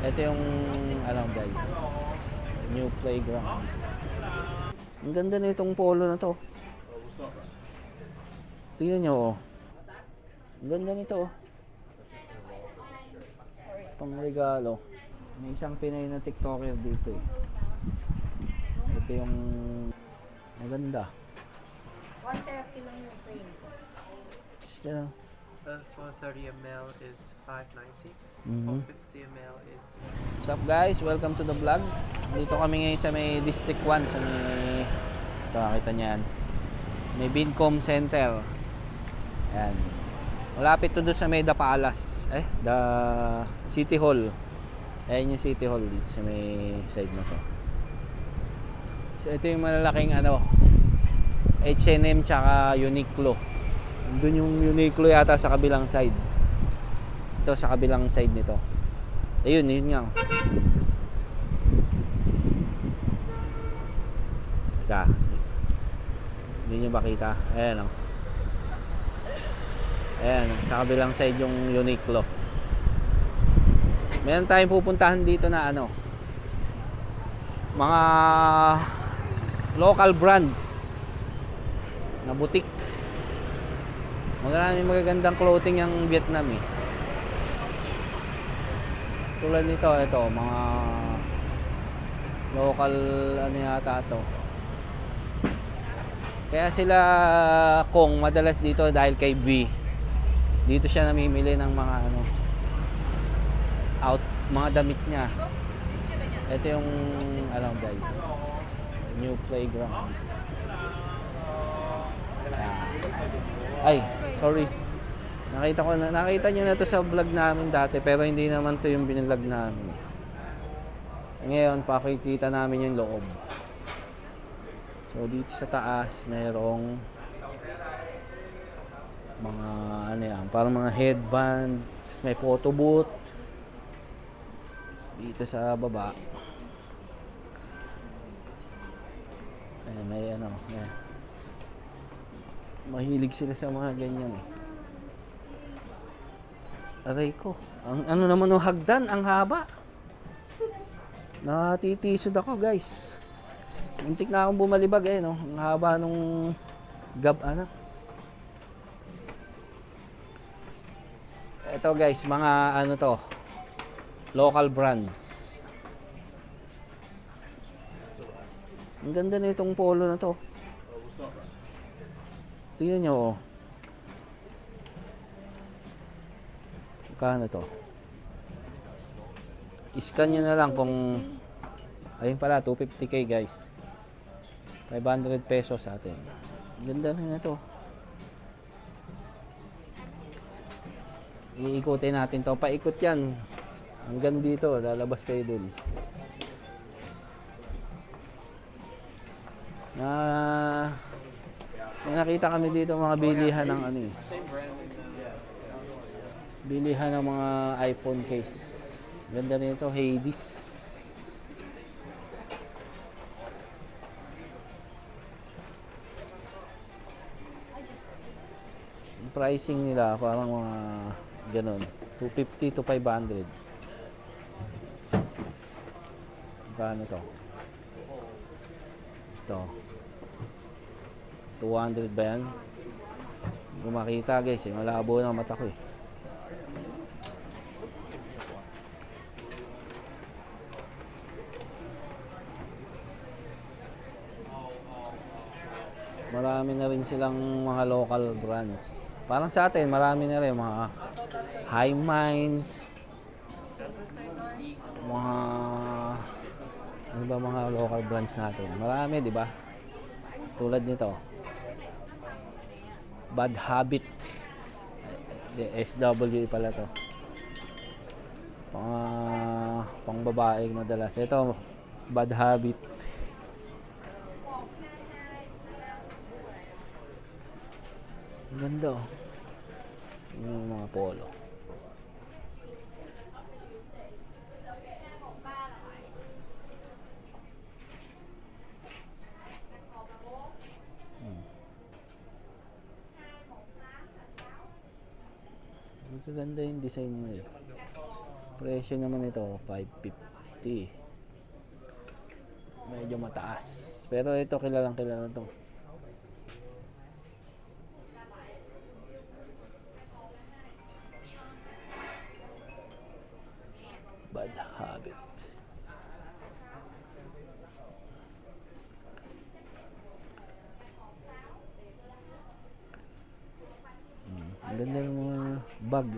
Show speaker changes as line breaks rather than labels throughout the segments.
Ito yung ano guys, new playground. Ang ganda na itong polo na to. Tingnan nyo oh. Ang ganda nito oh. Pang regalo. May isang Pinay na TikToker dito eh. Ito yung maganda.
130 lang yung frame.
Yeah.
430 ml is 590. 450 ml is...
What's up guys? Welcome to the vlog. Dito kami ngayon sa may District 1 sa may... Ito, nakita nyan. May Bincom Center. Ayan. Malapit to doon sa may The Palace. The City Hall. Ayan yung City Hall dito sa may side na to. So ito yung malalaking ano, H&M tsaka Uniqlo. Doon yung Uniqlo yata sa kabilang side. Ito sa kabilang side nito. Ayun, yun nga. Teka. Hindi nyo makita. Ayan o. Ayan, sa kabilang side yung Uniqlo. Meron tayong pupuntahan dito na ano, mga local brands na boutique. Maraming magagandang clothing yung Vietnam eh. Tulad nito, ito, mga local ano yata to. Kaya sila Kong madalas dito dahil kay V. Dito siya namimili ng mga ano, mga damit niya. Ito yung ano guys, new playground. Ay, sorry. Nakita nyo na to sa vlog namin dati, pero hindi naman to yung binilog namin. Ngayon, pakikita namin yung loob. So, dito sa taas, mayroong mga ano yan, parang mga headband, tapos may photo booth. Dito sa baba, may ano, ayan. Mahilig sila sa mga ganyan eh. Aray ko, ang ano naman ng hagdan, ang haba. Natitisod ako guys. Muntik na akong bumalibag eh no. Ang haba nung ano. Ito guys, mga ano to, local brands. Ang ganda na itong polo na to. Tingnan nyo oh. Magkano to? I-scan nyo na lang kung... Ayun pala, 250k guys. 500 pesos sa atin. Ganda na to. Iikutin natin to. Paikot yan. Hanggang dito. Lalabas kayo dun. May nakita kami dito mga bilihan ng ano eh. Bilihan ng mga iPhone case. Ganda nito, Hades. Yung pricing nila parang mga ganun, 250 to 500. Magkano to? Ito 200 ba yan? Hindi ko makita guys eh. Malabo na mata ko eh. Marami na rin silang mga local brands. Parang sa atin, marami na rin mga High Minds, mga ano ba mga local brands natin. Marami, di ba? Tulad nito. Bad Habit. SW pala to. Pang babae madalas. Ito, Bad Habit. Ganda oh. Yung mga polo. Magaganda yung design mo eh. Presyo naman ito, 550. Medyo mataas. Pero ito, kilalang kilala to. Bad Habit. Ang ganda ng mga bag.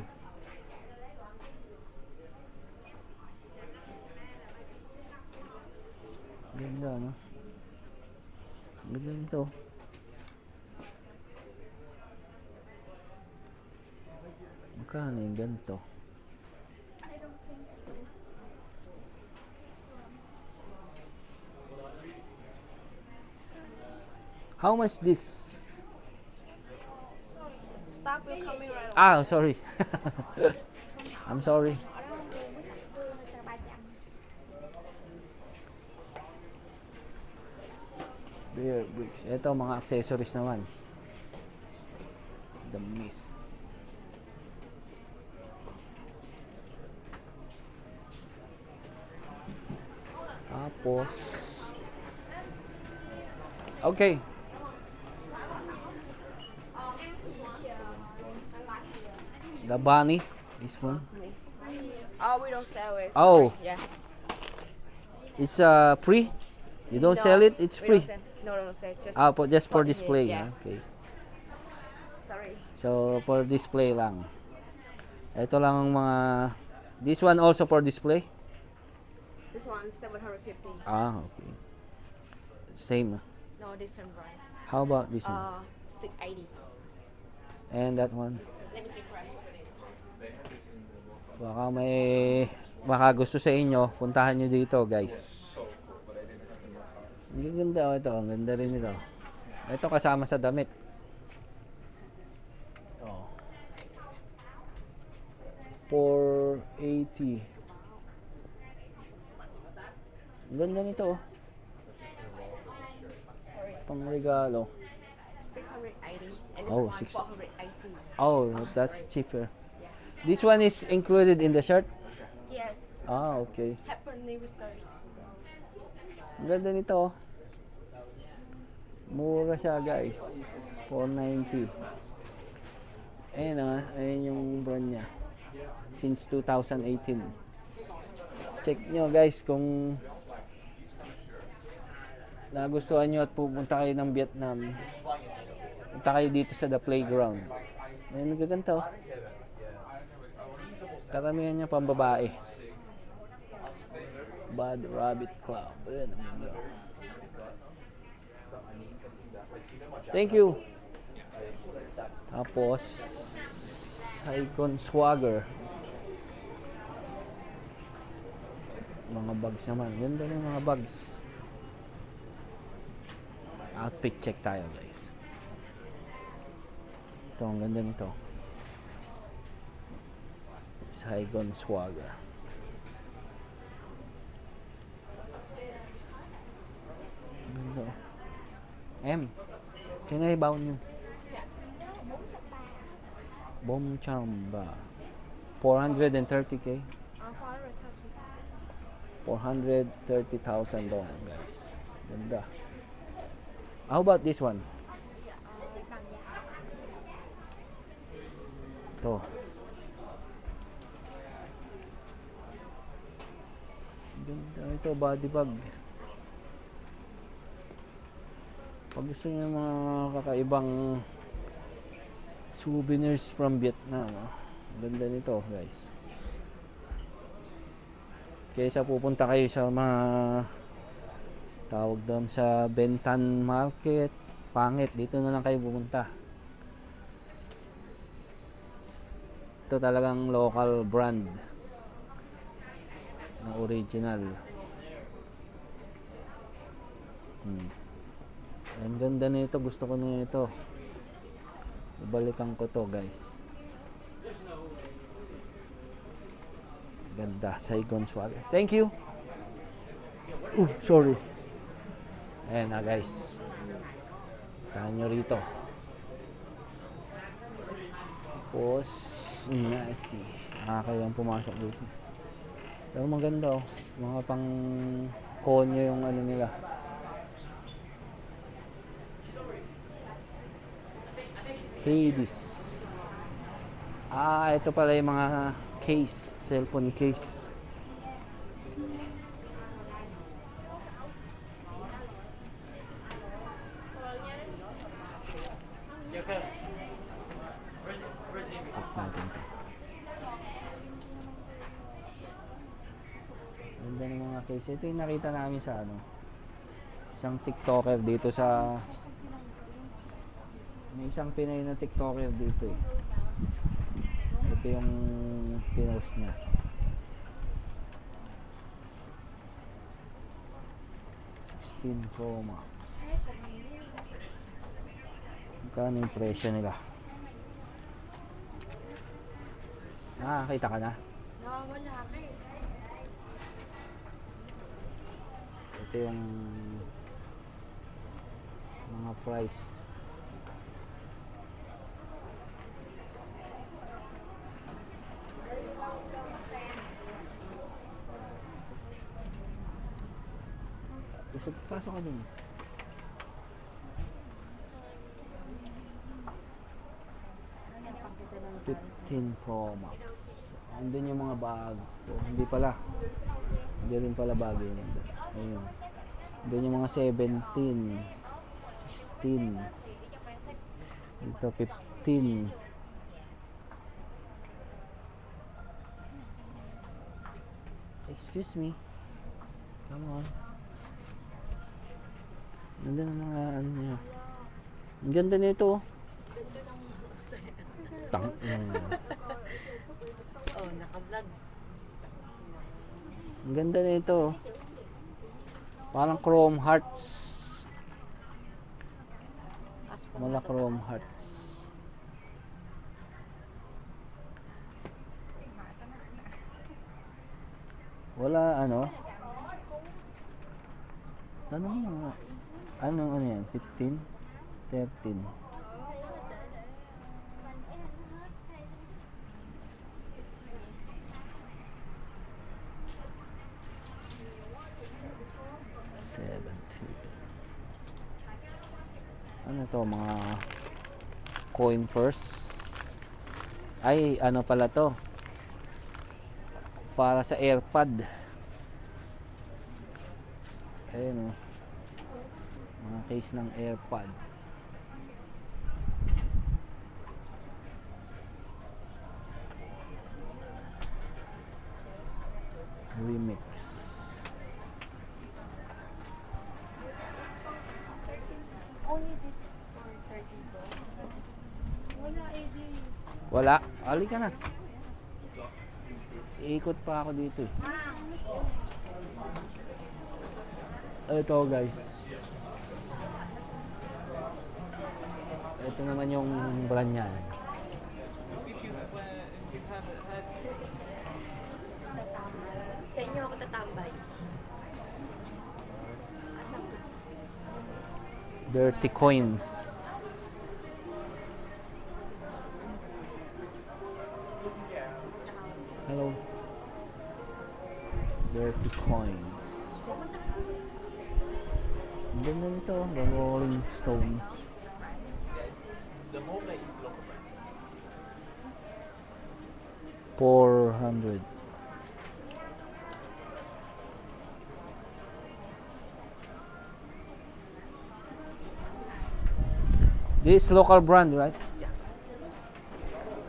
Ganda, no? Ganda nito. Magkano yung ganito? How much this?
Stop, we're coming right away.
Ah, sorry. I'm sorry. Beer bricks. Ito, mga accessories naman. The mist. Tapos, okay. The bunny. This one.
Oh, we don't sell it.
Oh.
Yeah.
It's free? You don't
No,
sell it? It's
we
free?
don't sell- No, no, sell. Just
Just for
put here,
display.
yeah.
Okay.
sorry.
So, for display lang. Ito lang ang mga... This one also for display?
This one's 750.
Ah, okay. Same.
No, different brand.
How about this one?
680.
And that one?
Let me see price.
Baka gusto sa inyo, puntahan nyo dito, guys. Ang ganda, ito. Ang ganda rin ito. Ito kasama sa damit. Oh. 480. Ang ganda nito, oh. Pang regalo.
680. And this
Oh,
one, 480.
Oh, that's cheaper. This one is included in the shirt?
Yes.
Ah, okay.
Pepper anniversary.
Ang ganda nito, oh. Mura siya, guys. 490. Ayan yung brand niya. Since 2018. Check nyo, guys, kung nagustuhan nyo at pupunta kayo ng Vietnam. Punta kayo dito sa The Playground. Ayan, nagaganda, oh. Karamihan niya pambabae. Bad Rabbit Club. Ayan, ang ganda. Thank you. Tapos Saigon Swagger. Mga bags naman. Ganda ng mga bags. Outfit check tayo, guys. Ito, ang ganda nito. Saigon Swagger. Ganda, oh. Can I bound you? Bomb Chamba. 430k. 430,000 dong, guys. Ganda. How about this one? Ito. Ganda. Ito, body bag. Pag gusto niyo ng mga kakaibang souvenirs from Vietnam, oh. Ganda nito, guys. Kaysa pupunta kayo sa mga tawag doon sa Bentan Market, pangit, dito na lang kayo pupunta. Ito talagang local brand na original. Ang ganda nito, gusto ko na ito. Ibalikan ko to, guys. Ganda, Saigon Swagger. Thank you. Sorry. Ayan na, guys. Tahan nyo rito. Tapos, nasi. Kayang pumasok dito. Pero maganda oh. Mga pang konyo yung ano nila. Hades. Ito pala yung mga case, cellphone case. Check natin to. Ganda ng mga case. Ito yung nakita namin sa ano, isang TikToker dito sa, may isang Pinay na TikToker dito eh. Ito yung pinost niya. Pro Max. Magkano yung presyo nila? Nakakita ka na?
Nawawala ka eh.
Ito yung mga price. Pasok ka dun. Pro Max. Andun yung mga bag. Hindi pala. Hindi rin pala bag yun. Ayun. Andun yung mga 17, 16. Ito 15. Excuse me. Come on. Ganda na mga ano niya. Ang ganda nito.
Oh, naka-vlog.
Ang ganda nito. Parang chrome hearts. Mala chrome hearts. Wala ano? Ano yan? 15? 13. Ano to, mga coin purse? Ay, ano pala to? Para sa AirPod. Ayun oh. Mga case ng AirPod. Remix.
Only this for 30 po. Wala ID.
Wala. Ali ka na. Iikot pa ako dito eh. Ito guys. Ito naman yung brand niya.
Sa inyo ako tatambay. Asam ka?
Dirty coins. Hello. Dirty coins. Ang ganda nito, the Rolling Stone.
The whole place is local brand.
400. This is local brand, right?
Yeah.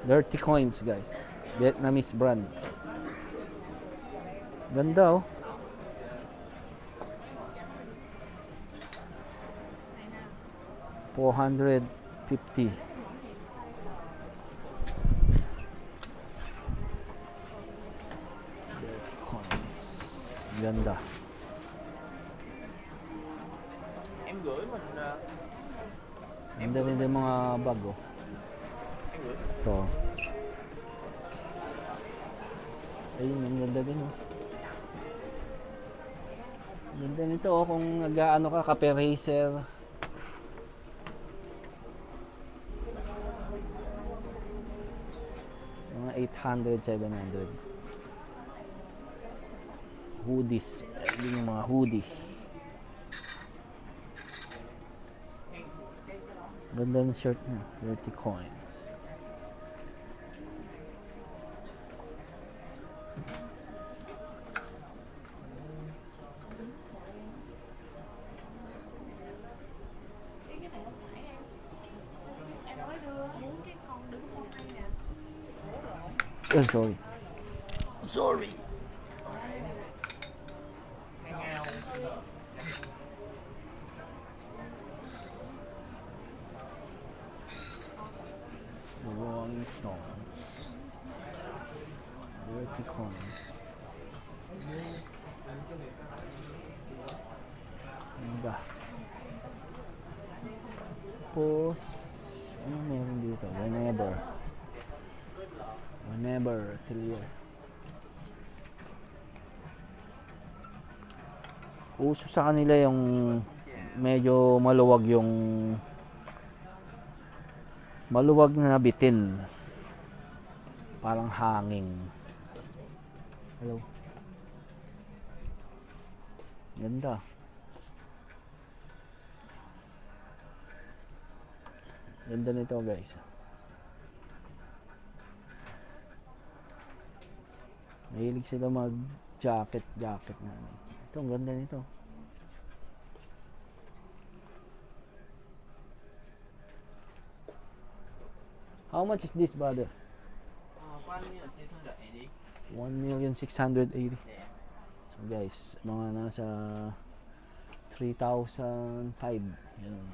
Dirty coins, guys. Vietnamese brand. Ganda oh. $450. Ganda.
Em gửi mình
Ganda rin yung mga bag oh.
em gửi
Ito. Ayun, ang ganda din oh. Ganda nito oh, kung nag-aano ka, kape racer. Mga 800, 700. hoodies. Ayun yung mga hoodie. Ganda ng shirt niya. 30 coins. Oh, sorry. Sorry. The Rolling Stones. 30 coins. Ano ba? Tapos, ano meron dito? Whenever, Atelier. Uso sa kanila yung medyo maluwag na bitin. Parang hanging. Hello. Ganda. Ganda nito, guys. Mahilig sila mag-jacket na. Ito, ang ganda nito. How much is this, brother? 1,680,000. So guys, mga nasa 3,005. Yan.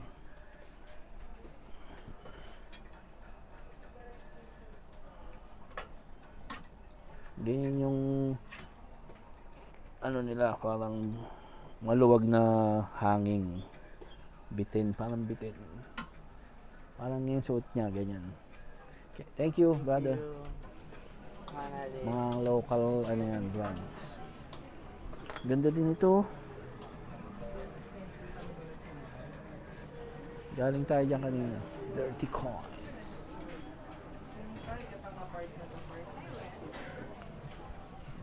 Ganyan yung ano nila, parang maluwag na hanging. Bitin, parang bitin. Parang yung suit niya, ganyan. Okay, thank you, brother. Mga local, ano yan, brands. Ganda din ito. Galing tayo dyan kanina. 30 coins.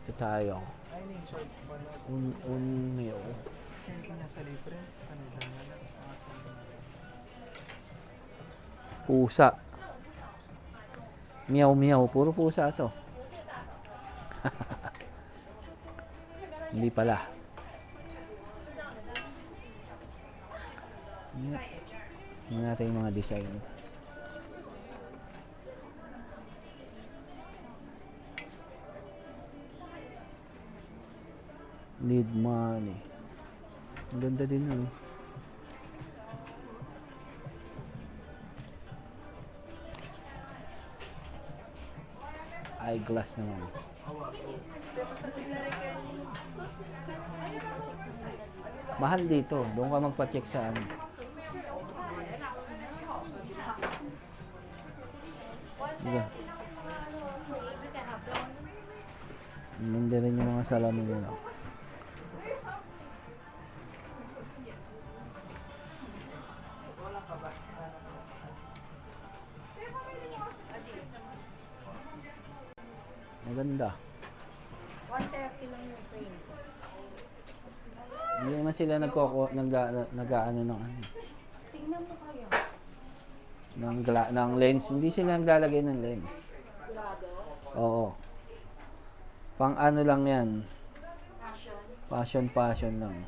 Ito tayo. Unyo. Pusa. Meow meow. Puro pusa to. Hindi pala. Tingnan natin yung mga design. Need money. Ang ganda din yun. Eyeglass naman. Mahal dito. Doon ka magpa-check sa ano. Diba? Ganda rin yung mga salamin nila. Maganda.
130 lang yung frame.
Hindi naman sila nag-ano ng ano.
Tingnan mo kayo.
Ng lens. Hindi sila naglalagay ng lens. Oo. Pang ano lang yan. Passion lang.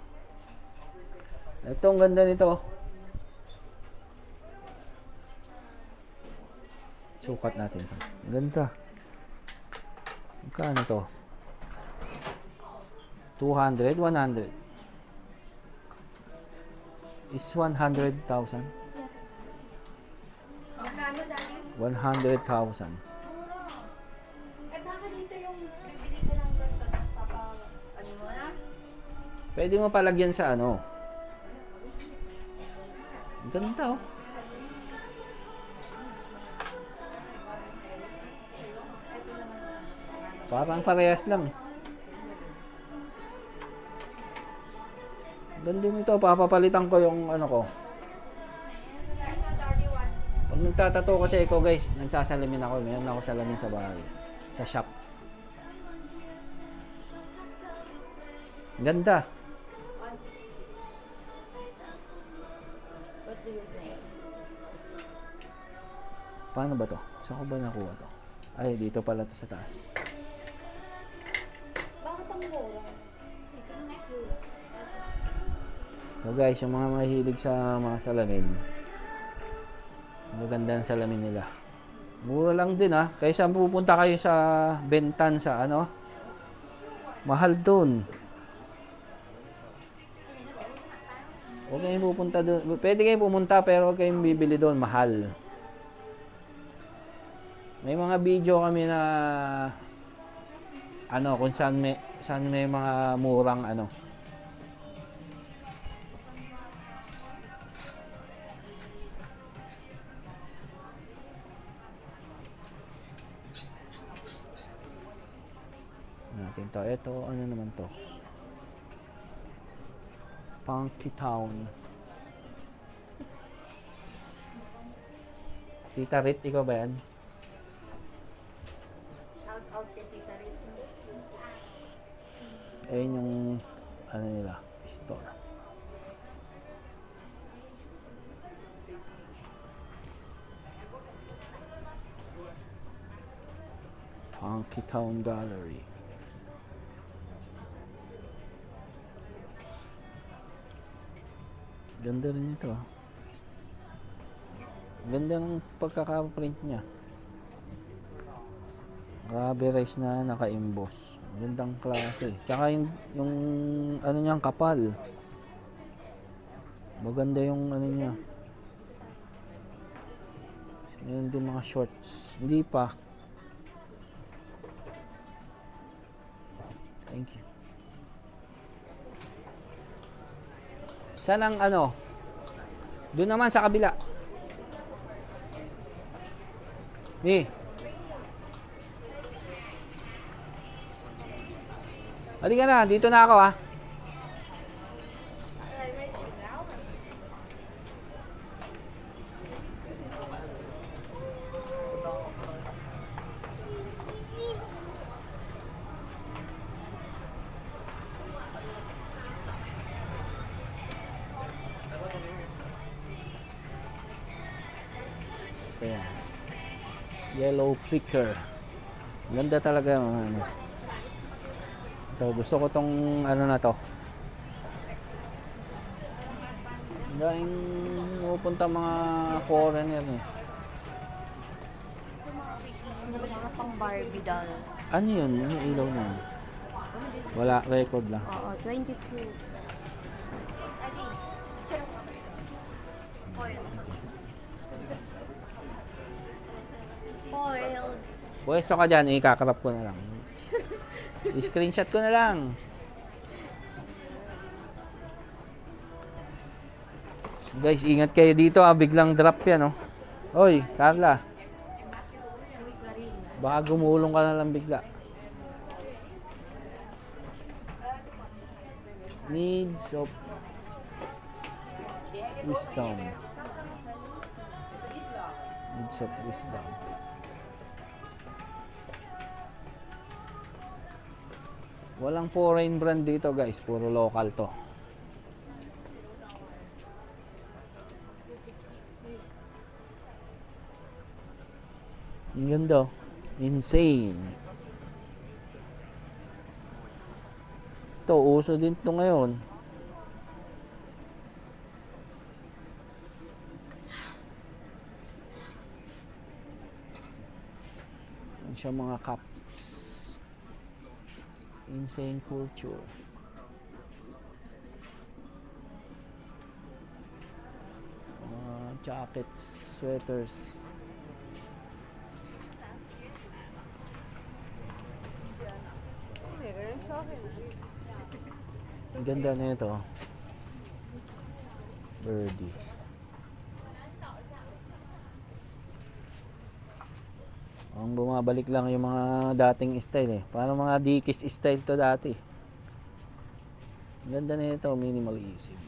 Ito, ang ganda nito. Sukat natin ito. Ang ganda. Magkano to? 200, 100. Is 100,000?
Magkano dati?
100,000.
Baka dito yung bibili ko ng ganito tapos ano mo na?
Pwede mo palagyan sa ano. Ang ganda oh. Parang parehas lang. Ganda nito, papapalitan ko yung ano ko.
Ito, Daddy, 160.
Pag nagtatato kasi ako guys, nagsasalamin ako. Meron ako salamin sa bahay. Sa shop. Ganda.
160. What do you think?
Paano ba to? Saan ko ba nakuha to? Ay, dito pala to sa taas.
Bakit ang mura?
So guys, yung mga mahilig sa mga salamin, maganda ang salamin nila. Mura lang din kaysa pupunta kayo sa Bentan sa ano, mahal doon. Huwag kayong pupunta doon. Pwede kayong pumunta pero huwag kayong bibili doon, mahal. May mga video kami na ano, kung saan may mga murang ano. Natin to. Ito, ano naman to? Funky Town. Tita Rit, ikaw ba yan?
Shout out kay Tita Rito.
Ayun yung ano nila, store. Funky Town Gallery. Ganda rin ito Ganda ng pagkaka-print niya. Rubberized na naka-emboss. Gandang klase. Tsaka yung ano niyang kapal. Maganda yung ano niya. Yun din mga shorts. Hindi pa. Thank you. Saan ang ano? Doon naman sa kabila. Ni. Halika na, dito na ako Ayan. Yellow Flicker. Ganda talaga yung ano. Ito, gusto ko tong ano na to. Dahil pupunta mga foreigner
Mga pang Barbie doll.
Ano yun? Yung ilaw na yun? Wala, record lang.
Oo, 22. Spoiled.
Pwesto ka dyan, ikakarap ko na lang. I-screenshot ko na lang. So guys, ingat kayo dito biglang drop yan Oy, Carla. Baka gumulong ka na lang bigla. Needs of wisdom. Needs of wisdom. Walang foreign brand dito guys, puro local to. Ang ganda. Insane. Ito, uso din to ngayon. Yan siya mga cups. Insane culture. Jackets, sweaters. Ang ganda na ito. Birdie. Ang bumabalik lang yung mga dating style Parang mga Dickies style to dati. Ang ganda na ito, minimalism.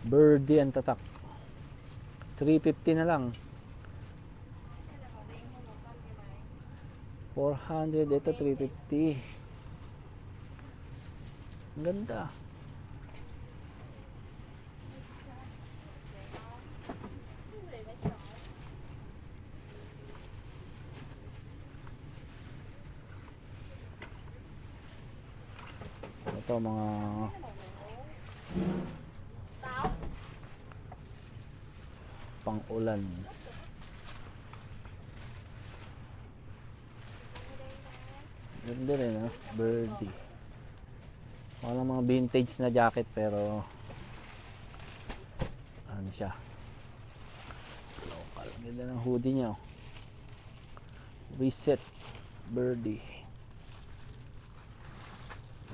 Birdie ang tatak. 350 na lang. 400, ito 350. Ang ganda. Ito mga pang-ulan. Ganda rin, ha? Birdie. Walang mga vintage na jacket pero ano siya, local. Ganda ng hoodie niya, oh. Reset Birdie.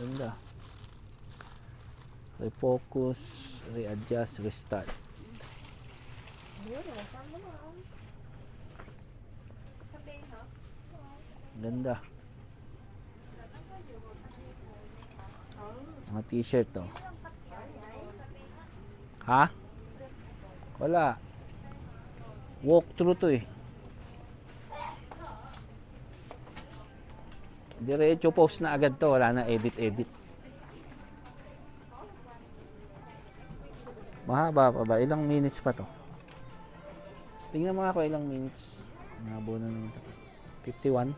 Ganda. Refocus, readjust, restart. Ganda. Mga t-shirt, to. Ha? Wala. Walk through to, eh. Diretso post na agad to. Wala na edit. Mahaba pa ba? Ilang minutes pa to? Tingnan mo nga ako ilang minutes. Nabo na nito. 51.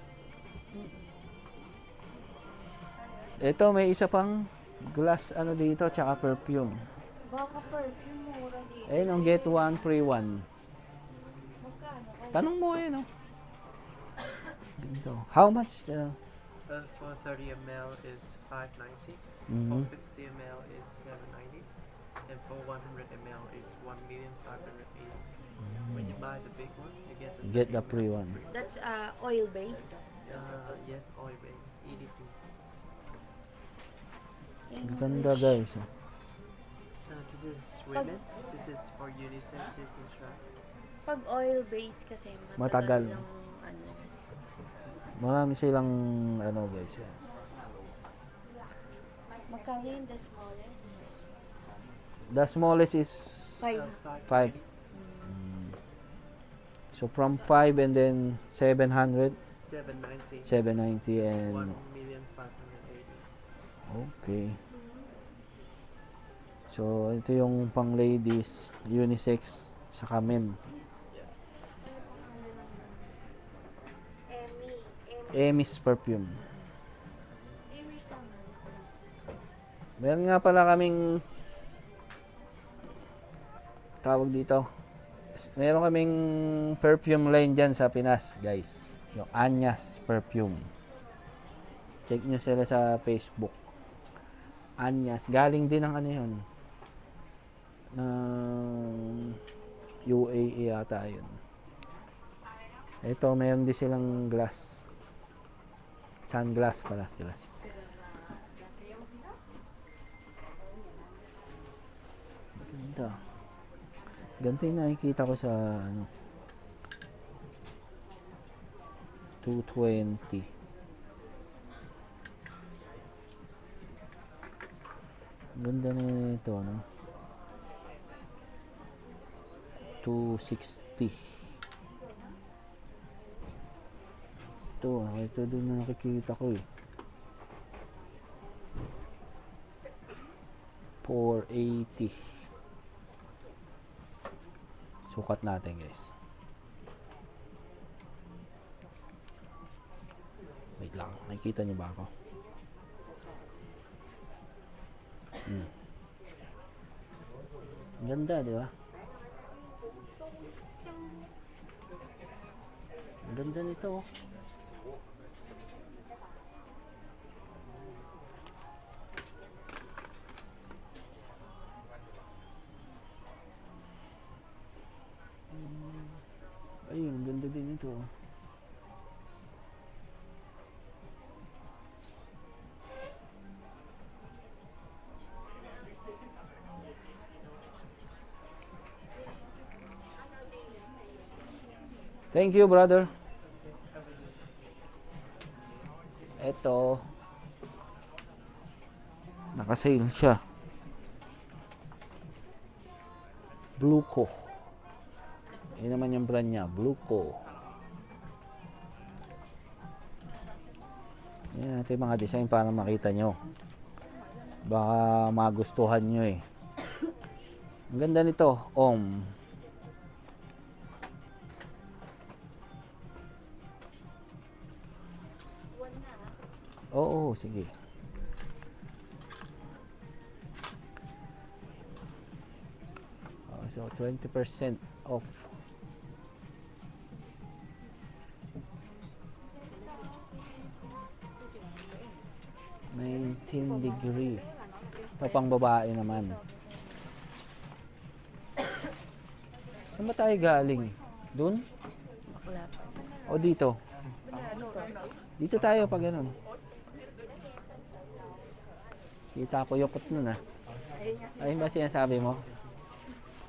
Ito may isa pang glass ano dito tsaka perfume.
Baka perfume mura dito.
Ayun ang get one free one.
Magkano?
Tanong mo ayun, oh. So, how much?
For 30 ml is 590.
Mhm.
For 50 ml is 790. And for 100 ml is 1,580,000. When you buy the big one, you get the
Get the
30
free
ml
one.
free.
That's oil based.
Yes, oil based EDP.
Ang ganda, guys, oh.
This is women. This is for unisex. You can try.
Pag oil based kasi
Matagal.
matagal ng ano.
Marami silang ano, guys, yan.
Magkano yung the smallest?
The smallest is
5.
5. So from 5 and then 700,
790.
790 and
1,580,000.
okay. So ito yung pang ladies, unisex, saka men. Emmy's perfume. Meron nga pala kaming tawag dito. Meron kaming perfume line dyan sa Pinas, guys. Yung Anyas Perfume. Check nyo sila sa Facebook. Anyas. Galing din ng ano yun. Ng UAE yata yun. Ito, meron din silang glass. Sunglass pala. Glass. Ganda. Ganito yung nakikita ko sa ano 220. Ganda na ito, no? 260. Ito doon na nakikita ko, eh. 480. Sukat natin, guys. Wait lang, nakikita nyo ba ako? Ang ganda, di ba? Ang ganda nito, oh. Ayun, ang ganda din ito, oh. Thank you, brother. Ito, naka-sale siya. Bluco. Yun naman yung brand niya, Bluco. Yan natin mga design para makita nyo. Baka magustuhan nyo eh. Ang ganda nito, Om. Oo, sige. So 20% off. $19 Ito pang babae naman. Saan ba tayo galing? Doon? O dito? Dito tayo pag ganun. Kita ko yukot nun ah. Ayun ba sinasabi mo?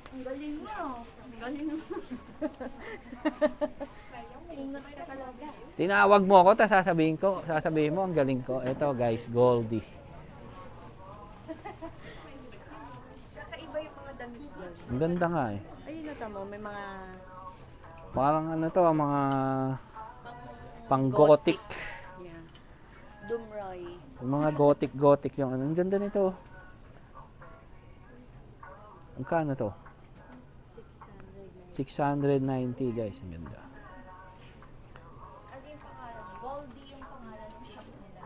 Ang galing mo. Ang galing mo. Ingat ka talaga.
Tinawag mo ako, tapos sasabihin mo, ang galing ko. Ito guys, Goldie.
Kakaiba yung mga damit dyan.
Ang ganda nga eh.
Ayun na tamo, may mga
Parang ano to, mga pang-gothic.
yeah. Dumroy.
Yung mga gothic yung ano. Ang ganda nito. Ang kano to?
600 na.
690 guys, ang ganda.
Ano yung pangalan? Goldie yung pangalan ng shop nila.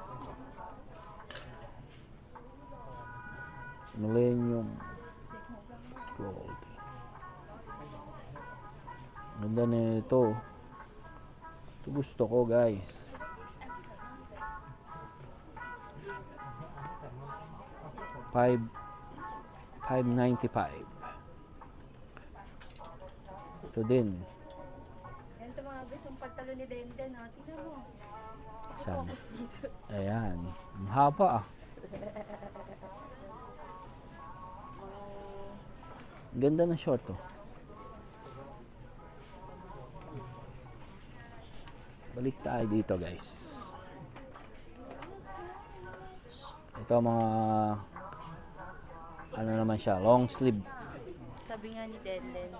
Millennium Gold. Ganda nito. Ito gusto ko guys. $595. Ito din.
Yan ito mga gustong pantalo ni Denden, ha? Tingnan mo.
Saan?
Focus dito.
Ayan. Ang haba ah. Ang ganda ng short oh. Balik tayo dito guys. Ito mga ano naman siya, long sleeve.
Sabi nga ni Denden,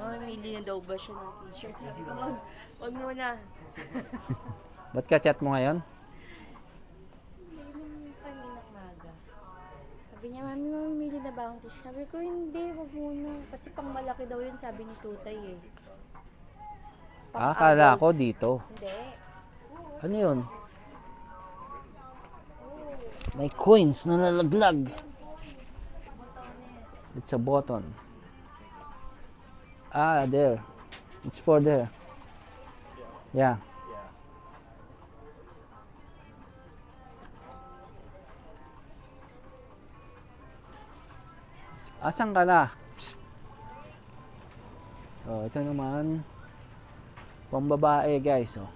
mamimili na daw ba siya ng t-shirt? Sabi ko, wag muna.
Ba't ka-chat mo ngayon?
Nung kaninang maga. Sabi niya, mami, mamimili na ba akong t-shirt? Sabi ko, hindi, wag muna. Kasi pang malaki daw yun, sabi ni Tutay eh. Pang
Akala
adult.
ko dito.
Hindi.
Ano yun? May coins na nalaglag. It's a button. Ah, there. It's for there. Yeah. Asan ka na? Psst. So, ito naman pambabae guys, oh.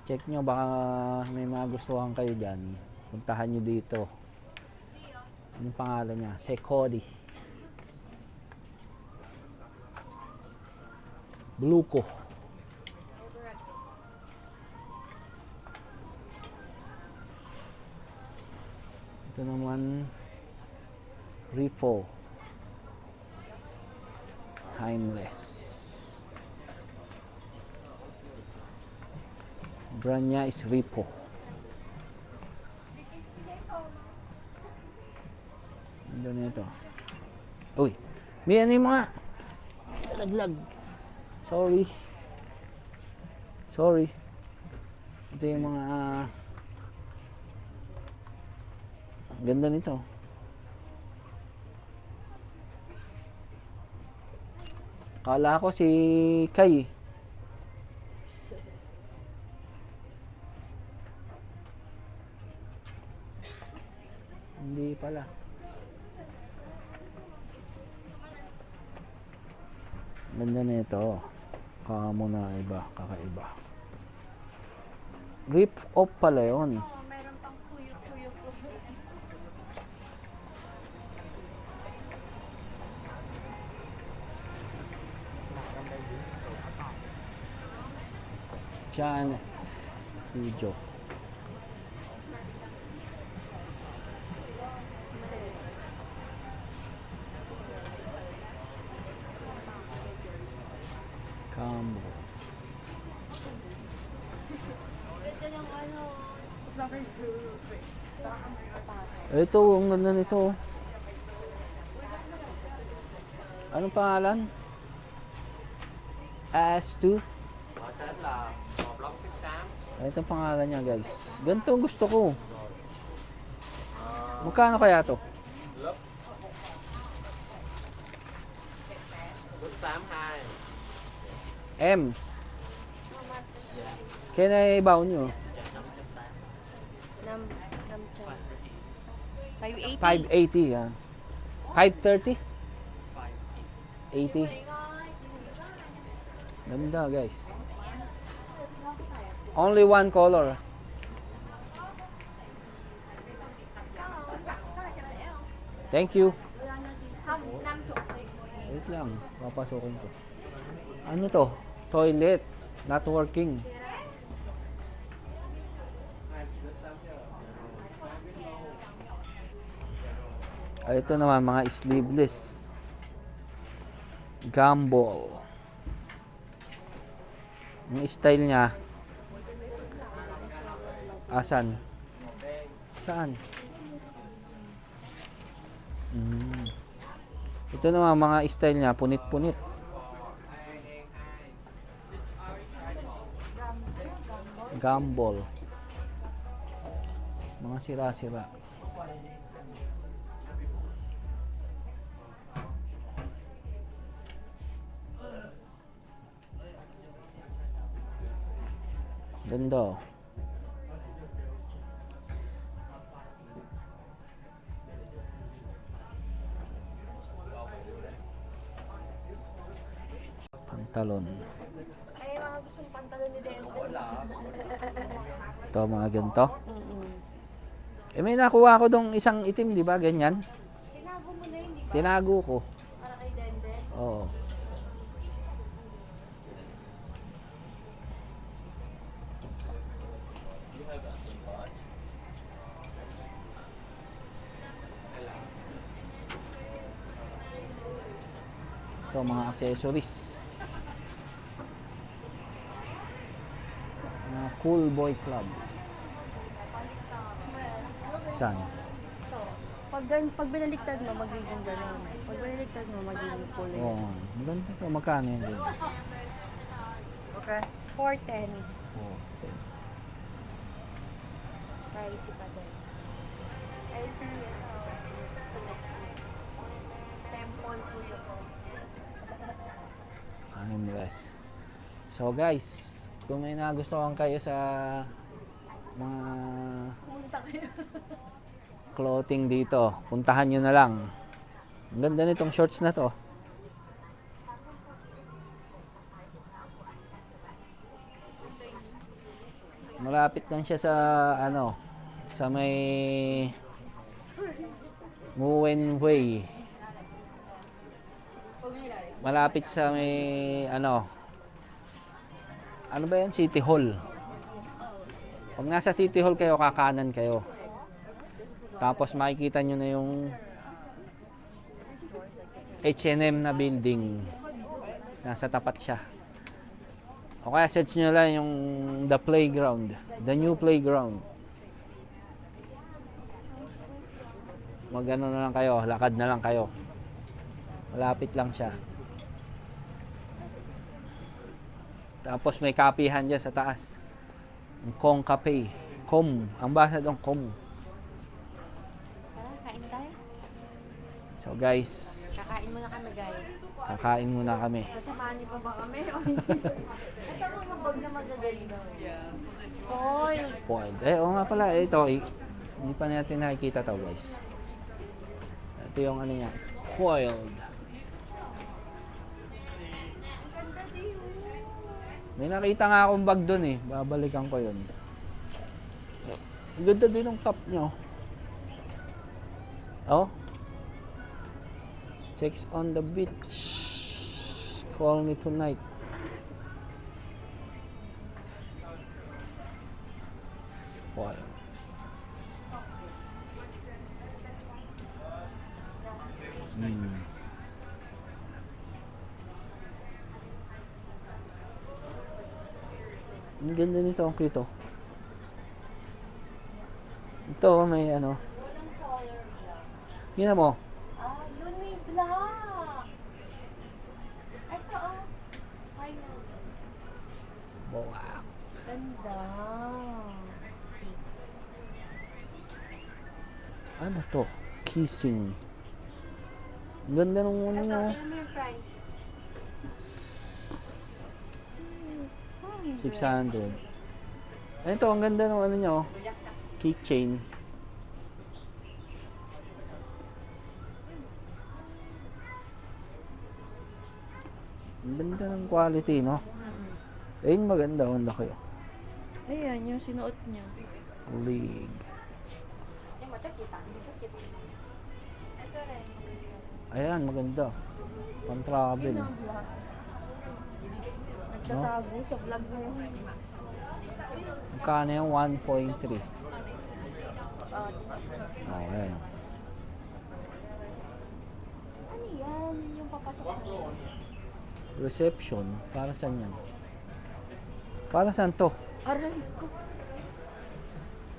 Check nyo, baka may magustuhan kayo dyan. Puntahan nyo dito. Anong pangalan niya? Sekodi. Bluko. Ito naman Repo. Timeless. Brand niya is Repo. Ano nito? Uy, may ano yung mga laglag. Sorry. Ito yung mga ganda nito. Kala ko si Kai. Hindi pala. Ganda nito. Kamo na iba, kakaiba. Rip off pala yun.
Oo, meron pang kuyok-kuyok ko.
Chan Studio. Combo.
Ganda ng ano,
Ito, ang ganda nito. Anong pangalan? S2.
Sẽ là một lốc xích xám.
Ito ang pangalan niya, guys. Ganito ang gusto ko. Magkano kaya to?
Lớp lớp xám 2.
M. Kaya na ibaw nyo.
Nam 580.
580 ah. 530? 80. Ganda, guys. Only one color. Thank you. Wait lang, papasokin ko. Ano to? Toilet. Not working. Ito naman mga sleeveless. Gumball. Yung style niya. Asan? Saan? Ito naman mga style niya, punit-punit. Gumball. Mga sira-sira. Ganda. Oh. Pantalon.
Ay, mga gustong pantalon ni Dente.
Ito mga ganito.
Mm-mm.
Eh may nakuha ko dong isang itim, di ba? Ganyan.
Tinago mo na yun, di ba?
Tinago ko.
Para kay Dente.
Oo. Ito mga accessories. Mga Cool Boy Club. Saan?
Ito. Pag binaliktad mo, magiging gano'n. Pag binaliktad mo, magiging kulay.
Oo. Maganda ito. Magkano yun din?
Okay. 410.
Oo.
Pricey pa din. Ayos na yun. Temple po yun.
Animless. So guys, kung may nagustuhan kayo sa mga
Pumunta kayo.
clothing dito, puntahan nyo na lang. Ang ganda nitong shorts na to. Malapit lang siya sa ano, sa may Nguyen Way. Malapit sa may ano ba yan? City Hall. Pag nasa City Hall kayo, kakanan kayo. Tapos makikita nyo na yung H&M na building. Nasa tapat siya. O kaya search nyo lang yung The Playground. The New Playground. Mag-ano na lang kayo, lakad na lang kayo. Malapit lang siya. Tapos may kapihan dyan sa taas. Kong Cafe. Com. Ang basa doon, Com.
Tara, kain tayo.
So guys,
Kakain muna kami, guys.
kakain muna kami.
Kasamahan niyo pa ba kami? O hindi? Ito mga bag na magaganda. Yeah. Spoiled.
Spoiled. Oo nga pala, ito, hindi pa natin nakikita to guys. Ito yung ano niya, spoiled. May nakita nga akong bag doon eh. Babalikan ko yun. Ang ganda din ng top nyo. Oh. Checks on the beach. Call me tonight. Spoiled. Ang ganda nito, ang cute oh. Ito, may ano.
Walang color black.
Tingnan mo.
Ah, yun may black. Ito oh. Final.
Wow.
Ganda. Stick.
Ano to? Kissing. Ang ganda nung ano
Ito,
niya.
ano mo yung price?
600. Ito, ang ganda nung ano niya, oh. Keychain. Ang ganda ng quality, no? Ayun, maganda. Ang laki, oh.
Ayan, yung sinuot niya.
League.
Ito rin.
Ayan, maganda. Pang-travel.
Yun ang black. Nagtatago sa vlog mo yun.
Magkano yung 1.3?
Oh,
Okay.
ano yan? Yung papasok mo.
Reception. Para saan yan? Para saan to?
Aray ko.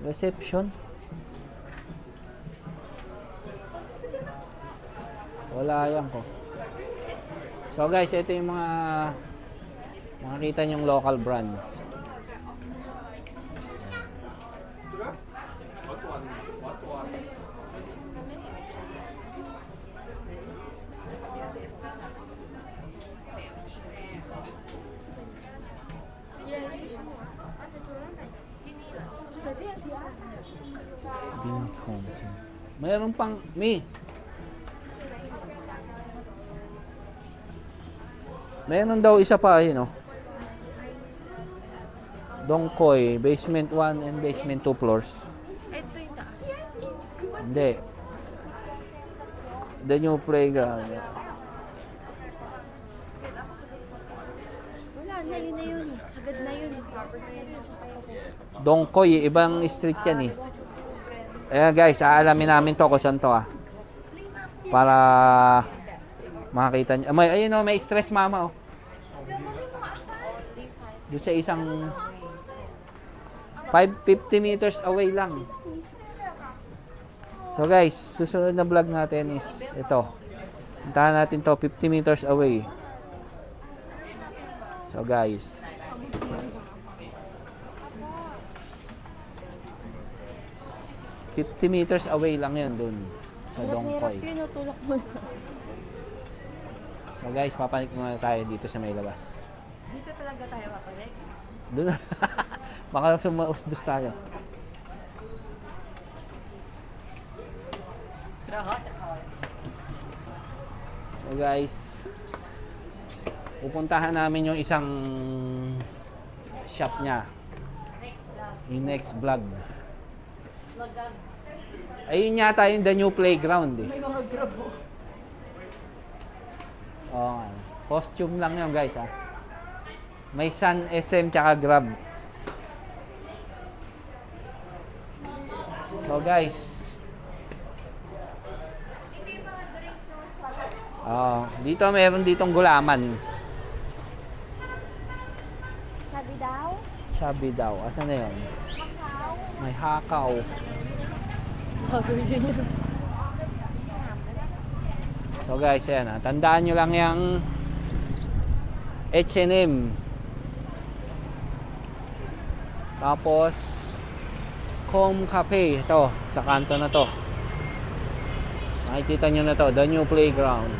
Reception? Wala yan ko. So guys, ito yung mga makikita nyong local brands. Mayroon pang Meron daw isa pa, no? Dongkoy, basement 1 and basement 2 floors.
Ito yung taas.
Hindi. The new playground.
Wala na, yun na yun. Sagad na yun.
Dongkoy, ibang street yan eh. Ayan guys, aalamin namin to kung saan to para makakita nyo. Ayun o, may stress mama o. Doon sa isang 50 meters away lang. So guys, susunod na vlog natin is ito. Puntahan natin to 50 meters away. So guys, $50 meters away lang yun dun sa Dongkoy.
Pinutulak mo na.
So guys, papanik muna tayo dito sa may labas.
Dito talaga tayo papalik.
Doon. Baka sumausdos tayo. So guys, pupuntahan namin yung isang shop niya. Yung next vlog. Ayun yata yung the new playground eh.
May mga grab mo.
Oo nga. Costume lang yun guys ha. May Sun SM tsaka Grab. So guys, dito meron ditong gulaman.
Sabi daw?
Sabi daw. Asan na yun?
Macau.
May hakaw.
Bago yun yun.
So guys, ayan ha. Tandaan nyo lang yung H&M. Tapos Com Cafe. Ito, sa kanto na to. Makikita nyo na to. The new playground.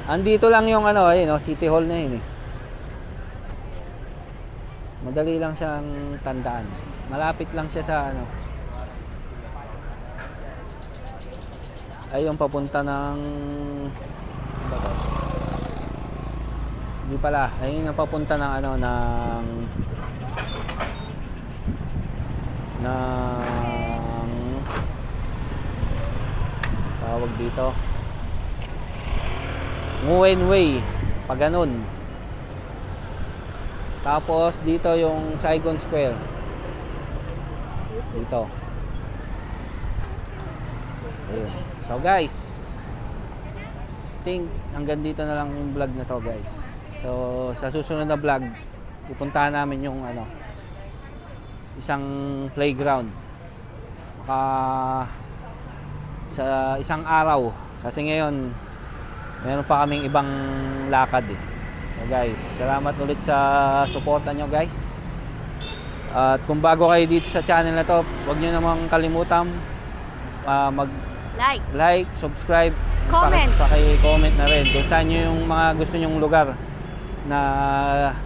Andito lang yung ano, ayun, City Hall na yun eh. Madali lang siyang tandaan. Malapit lang siya sa ano. Ayun, papunta ng hindi pala. Ayun yung papunta ng ano, ng tawag dito, Nguyen Way, pag ganun. Tapos dito yung Saigon Square dito. Ayun. So guys, think hanggang dito na lang yung vlog na to guys. So sa susunod na vlog pupuntahan namin yung ano, isang playground. Maka sa isang araw kasi ngayon meron pa kaming ibang lakad eh. So guys, salamat ulit sa suporta nyo guys. At kung bago kayo dito sa channel na to, huwag nyo namang kalimutan
Like.
subscribe,
Comment.
paki-comment na rin kung saan nyo yung mga gusto nyong lugar na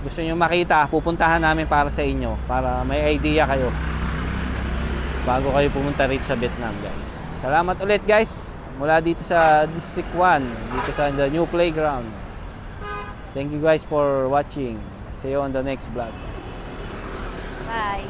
gusto nyo makita, pupuntahan namin para sa inyo, para may idea kayo bago kayo pumunta rito sa Vietnam guys. Salamat ulit guys mula dito sa District 1, dito sa the new playground. Thank you guys for watching. See you on the next vlog.
Bye.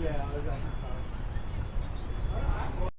Yeah, I was like,